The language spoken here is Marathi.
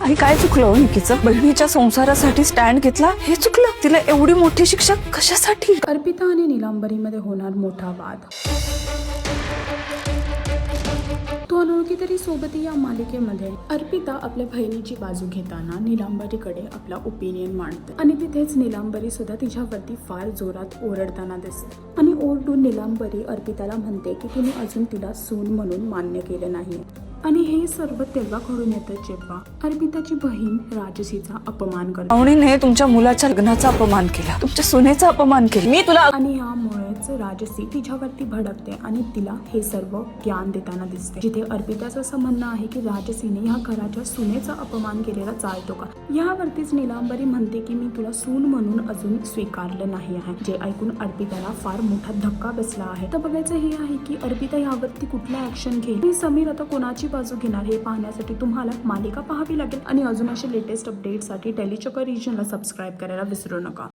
आई काय चुकलं निकीचं? बहिणीच्या संसारासाठी स्टँड घेतला हे चुकलं. तिला एवढी मोठी शिक्षा कशासाठी? अर्पिता आणि नीलांबरीमध्ये होणार मोठा वाद. तो अनोळखी तरी सोबती या मालिकेमध्ये अर्पिता आपल्या बहिणीची बाजू घेताना नीलांबरीकडे आपला ओपिनियन मांडते आणि तिथेच नीलांबरी सुद्धा तिच्यावरती फार जोरात ओरडताना दिसते आणि ओरडून नीलांबरी अर्पिताला म्हणते की तिने अजून तिला सून म्हणून मान्य केलं नाही. आणि हे सर्व तेव्हा घडून येतं जेव्हा अर्पिताची बहीण राजसीचा अपमान करते पाहुणीने तुमच्या मुलाच्या लग्नाचा अपमान केला, तुमच्या सुनेचा अपमान केला. मी तुला आणि यामुळेच राजसी तिच्यावरती भडकते आणि तिला हे सर्व ज्ञान देताना दिसते. जिथे अर्पिताचं असं म्हणणं आहे की राजसीने ह्या घराच्या सुनेचा अपमान केलेला चालतो का. यावरतीच नीलांबरी म्हणते की मी तुला सून म्हणून अजून स्वीकारलं नाही आहे, जे ऐकून अर्पिताला फार मोठा धक्का बसला आहे. तर बघायचं हे आहे की अर्पिता यावरती कुठला ऍक्शन घेईल आणि समीर आता कोणाची बाजू घेणार हे पाहण्यासाठी तुम्हाला मालिका पाहावी लागेल. आणि अजून असे लेटेस्ट अपडेटसाठी टेलीचक्कर रिजनला सबस्क्राईब करायला विसरू नका.